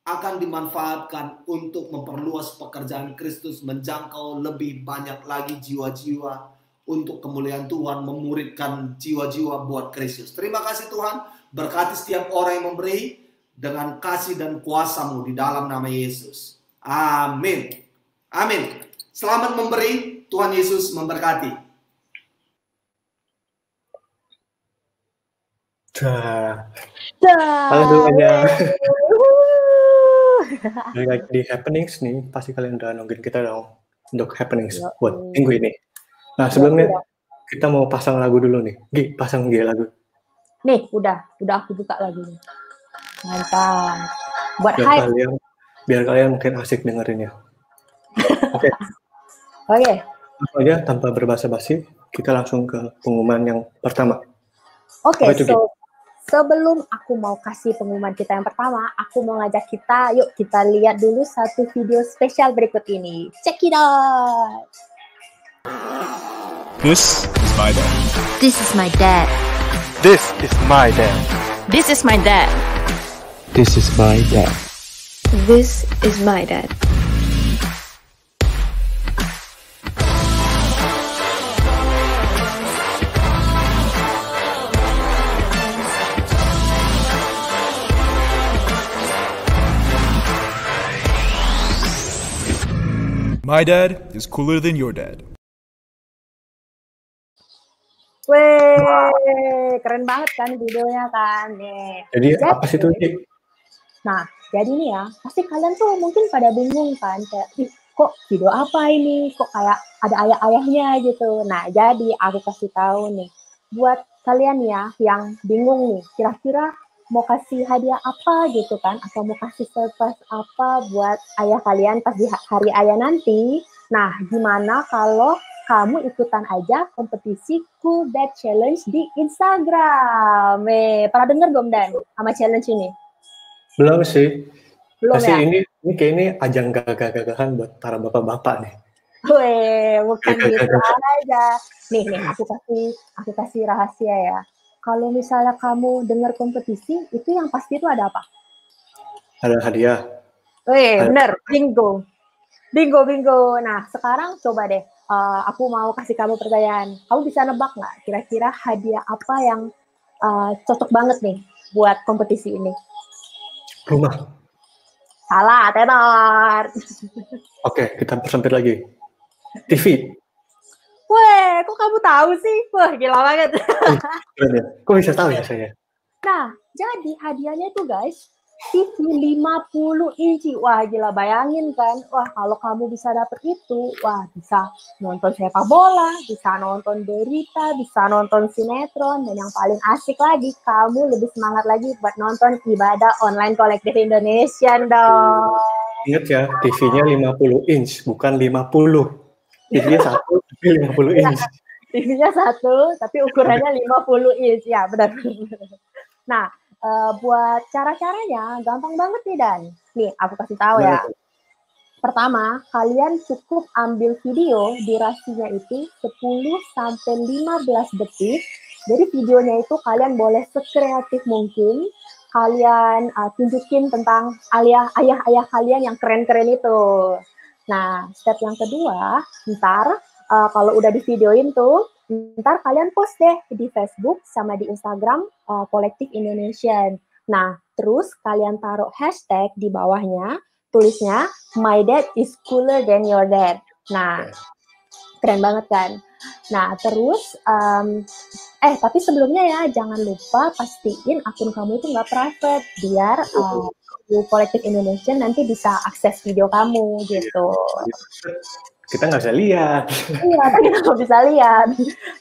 akan dimanfaatkan untuk memperluas pekerjaan Kristus, menjangkau lebih banyak lagi jiwa-jiwa untuk kemuliaan Tuhan, memuridkan jiwa-jiwa buat Kristus. Terima kasih Tuhan, berkati setiap orang yang memberi dengan kasih dan kuasa-Mu di dalam nama Yesus. Amin. Amin. Selamat memberi, Tuhan Yesus memberkati. Halo semuanya. Balik lagi di Happenings nih, pasti kalian udah nungguin kita dong untuk Happenings buat minggu ini. Nah, sebelumnya kita mau pasang lagu dulu nih. Gi, pasang Gi lagu. Nih, udah aku buka lagunya. Mantap. Buat biar kalian mungkin asik dengerin ya. Oke. Oke. Langsung aja tanpa berbasa-basi, kita langsung ke pengumuman yang pertama. Oke, sebelum aku mau kasih pengumuman kita yang pertama, aku mau ngajak kita, yuk kita lihat dulu satu video spesial berikut ini. Check it out. This is my dad. This is my dad. This is my dad. This is my dad. This is my dad. This is my dad. My dad is cooler than your dad. Weh, keren banget kan videonya kan. Nih. Jadi apa sih itu? Nah, jadi nih ya, pasti kalian tuh mungkin pada bingung kan, kayak, kok video apa ini? Kok kayak ada ayah-ayahnya gitu. Nah, jadi aku kasih tahu nih, buat kalian ya yang bingung nih, kira-kira mau kasih hadiah apa gitu kan, atau mau kasih surprise apa buat ayah kalian pas di hari ayah nanti. Nah, gimana kalau kamu ikutan aja kompetisi Cool Dad Challenge di Instagram. Pernah denger belum Dan sama challenge ini? Belum sih. Belum ya? Ini kayak ini ajang gagah-gagahan buat para bapak-bapak nih. Bukan gitu aja. Nih, aku kasih rahasia ya. Kalau misalnya kamu dengar kompetisi, itu yang pasti itu ada apa? Ada hadiah. Bener, bingo. Nah, sekarang coba deh, aku mau kasih kamu pertanyaan. Kamu bisa nebak nggak kira-kira hadiah apa yang cocok banget nih buat kompetisi ini? Rumah. Salah, tenor. Oke, kita persempit lagi. TV. Weh, kok kamu tahu sih? Wah, gila banget. Keren ya? Kok bisa tahu ya saya? Nah, jadi hadiahnya tuh guys, TV 50 inci. Wah, gila, bayangin kan. Wah, kalau kamu bisa dapet itu, wah, bisa nonton sepak bola, bisa nonton berita, bisa nonton sinetron, dan yang paling asik lagi, kamu lebih semangat lagi buat nonton ibadah online Kolektif Indonesia dong. Ingat ya, TV-nya 50 inch, bukan 50. TV-nya 1, tapi 50 inch. TV-nya 1, tapi ukurannya 50 inch. Ya, benar. Nah, buat cara-caranya gampang banget nih Dan. Nih, aku kasih tahu ya. Pertama, kalian cukup ambil video durasinya itu 10-15 detik. Jadi videonya itu kalian boleh sekreatif mungkin. Kalian tunjukin tentang ayah-ayah kalian yang keren-keren itu. Nah, step yang kedua, ntar kalau udah di videoin tuh, ntar kalian post deh di Facebook sama di Instagram Collective Indonesian. Nah, terus kalian taruh hashtag di bawahnya, tulisnya My Dad is cooler than your dad. Nah, keren banget kan? Nah, terus tapi sebelumnya ya jangan lupa pastiin akun kamu itu nggak private biar Collective Indonesian nanti bisa akses video kamu gitu. Kita nggak bisa lihat. Iya, kan kita nggak bisa lihat.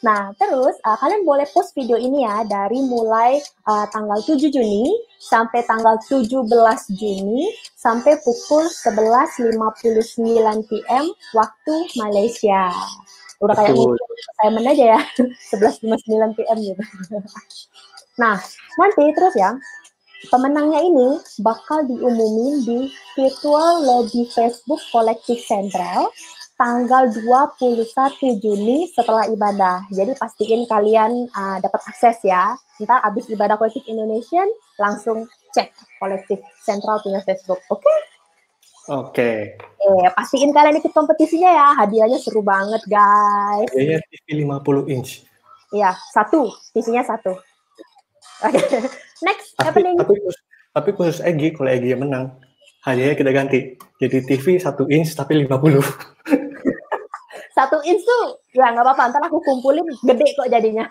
Nah, terus kalian boleh post video ini ya dari mulai tanggal 7 Juni sampai tanggal 17 Juni sampai pukul 11.59 PM waktu Malaysia. Udah kayak Simon aja ya, 11.59 PM gitu. Nah, nanti terus ya, pemenangnya ini bakal diumumin di virtual lobby Facebook Collective Central tanggal 21 Juni setelah ibadah. Jadi pastiin kalian dapat akses ya. Ntar abis ibadah Collective Indonesian, langsung cek Collective Central punya Facebook. Oke? Oke. Pastiin kalian ikut kompetisinya ya. Hadiahnya seru banget, guys. Hadiahnya TV 50 inch. Iya, TV-nya 1. Oke. Next, happening. Tapi khusus Egy, kalau Egy yang menang, hadiahnya kita ganti. Jadi TV 1 inch tapi 50. 1 inch tuh, ya nggak apa-apa, ntar aku kumpulin gede kok jadinya.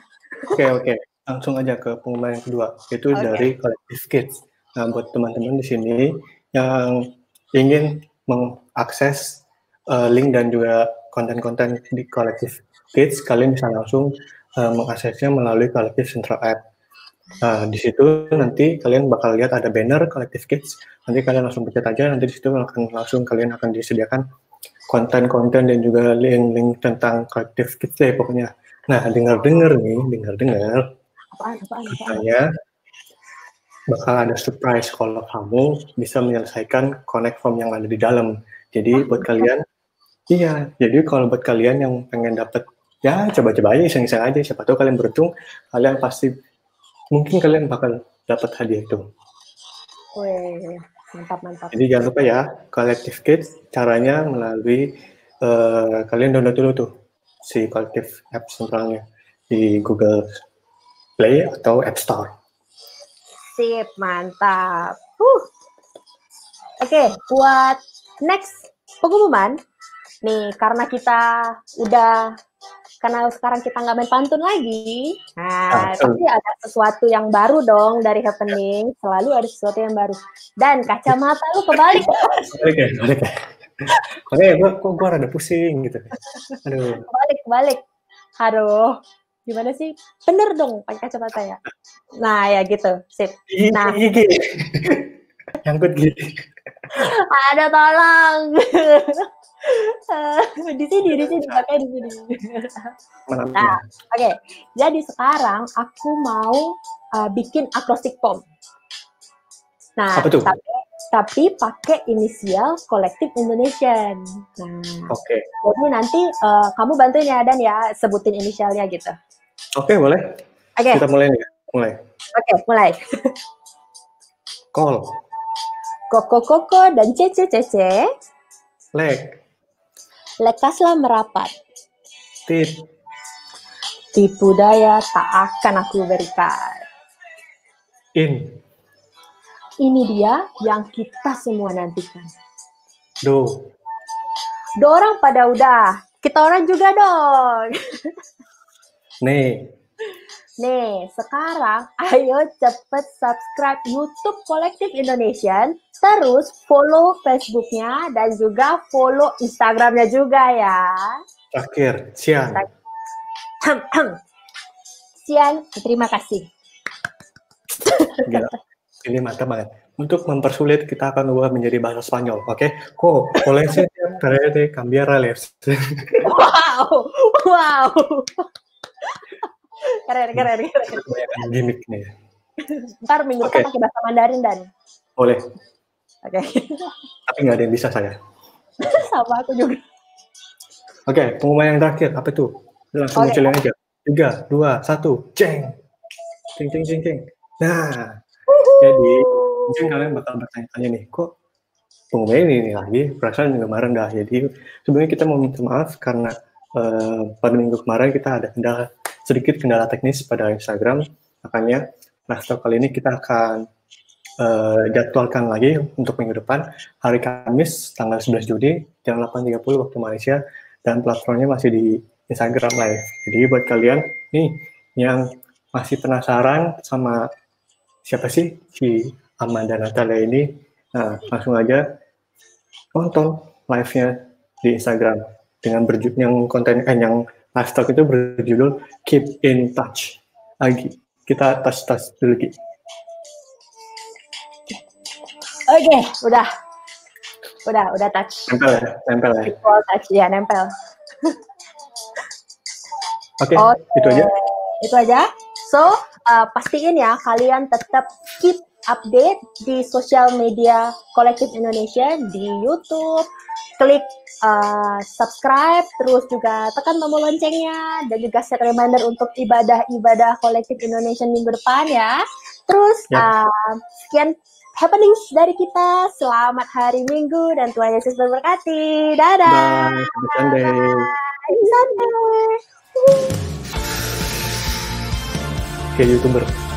Oke. Langsung aja ke pengumuman yang kedua, yaitu dari Collective Kids. Nah, buat teman-teman di sini yang ingin mengakses link dan juga konten-konten di Collective Kids, kalian bisa langsung mengaksesnya melalui Collective Central App. Nah, di situ nanti kalian bakal lihat ada banner Collective Kids. Nanti kalian langsung pencet aja, nanti di situ kalian akan disediakan konten-konten dan juga link-link tentang Collective Kids deh pokoknya. Nah, dengar-dengar katanya bakal ada surprise kalau kamu bisa menyelesaikan connect form yang ada di dalam. Jadi buat kalian, kalau buat kalian yang pengen dapat, ya coba-coba aja, iseng-iseng aja, siapa tahu kalian beruntung, kalian pasti mungkin kalian bakal dapat hadiah itu. Wih, mantap. Jadi jangan lupa ya, Collective Kids caranya melalui kalian download dulu tuh si Collective App centralnya di Google Play atau App Store. Sip, mantap. Oke, buat next pengumuman, nih karena sekarang kita nggak main pantun lagi, tapi ada sesuatu yang baru dong dari Happening, selalu ada sesuatu yang baru. Dan kacamata lu kebalik. Balik ya. Gue rada pusing gitu. Aduh. Kebalik. Aduh, gimana sih? Bener dong pakai kacamata ya. Nah ya gitu, sip. Nah, nyangkut gini. Ada tolong. di sini pakai di sini. Nah, oke. Jadi sekarang aku mau bikin acrostic poem. Nah, apa tuh? Tapi pakai inisial Collective Indonesian. Nah, jadi nanti kamu bantuin ya Dan ya, sebutin inisialnya gitu. Oke, boleh. Oke. Kita mulai nih. Oke, mulai. Kol. Koko dan cece. Lek. Lekaslah merapat. Tip. Tipu daya tak akan aku berikan. Ini dia yang kita semua nantikan. Dorang pada udah, kita orang juga dong. Nih, sekarang ayo cepet subscribe YouTube Collective Indonesian, terus follow Facebooknya dan juga follow Instagramnya juga ya. Terakhir, Sian. Sian, terima kasih. Gila. Ini mantap banget. Untuk mempersulit, kita akan ubah menjadi bahasa Spanyol, oke? Colegio de cambiar les. Wow. Keren. Kebanyakan gimmick nih. Ntar minggu depan pakai bahasa Mandarin Dan. Boleh. Oke. Tapi nggak ada yang bisa saya. Sama aku juga. Oke, pengumuman yang terakhir apa itu? Langsung Oke. munculin aja. 3, 2, 1, ceng. Ceng, ceng, ceng, ceng. Nah, jadi mungkin kalian bakal bertanya-tanya nih, kok pengumuman ini lagi? Perasaan kemarin dah. Jadi sebenarnya kita mau minta maaf karena pada minggu kemarin kita ada sedikit kendala teknis pada Instagram. Makanya Nasdaq kali ini kita akan jadwalkan lagi untuk minggu depan hari Kamis tanggal 11 Juni jam 8.30 waktu Malaysia, dan platformnya masih di Instagram Live. Jadi buat kalian nih yang masih penasaran sama siapa sih si Amanda Natalia ini, nah langsung aja nonton live-nya di Instagram dengan yang konten yang live talk itu berjudul Keep in Touch. Lagi kita touch dulu Ki. Oke, udah touch. Nempel ya. Virtual touch, ya nempel. Oke, Oke, itu aja. Itu aja. So, pastiin ya kalian tetap keep update di sosial media Kolektif Indonesia di YouTube. Klik subscribe, terus juga tekan tombol loncengnya, dan juga set reminder untuk ibadah-ibadah Kolektif Indonesia minggu depan ya. Terus, sekian happenings dari kita. Selamat hari Minggu dan Tuhan Yesus memberkati. Dadah. Bye. Happy Sunday. Happy Sunday. Kayak YouTuber.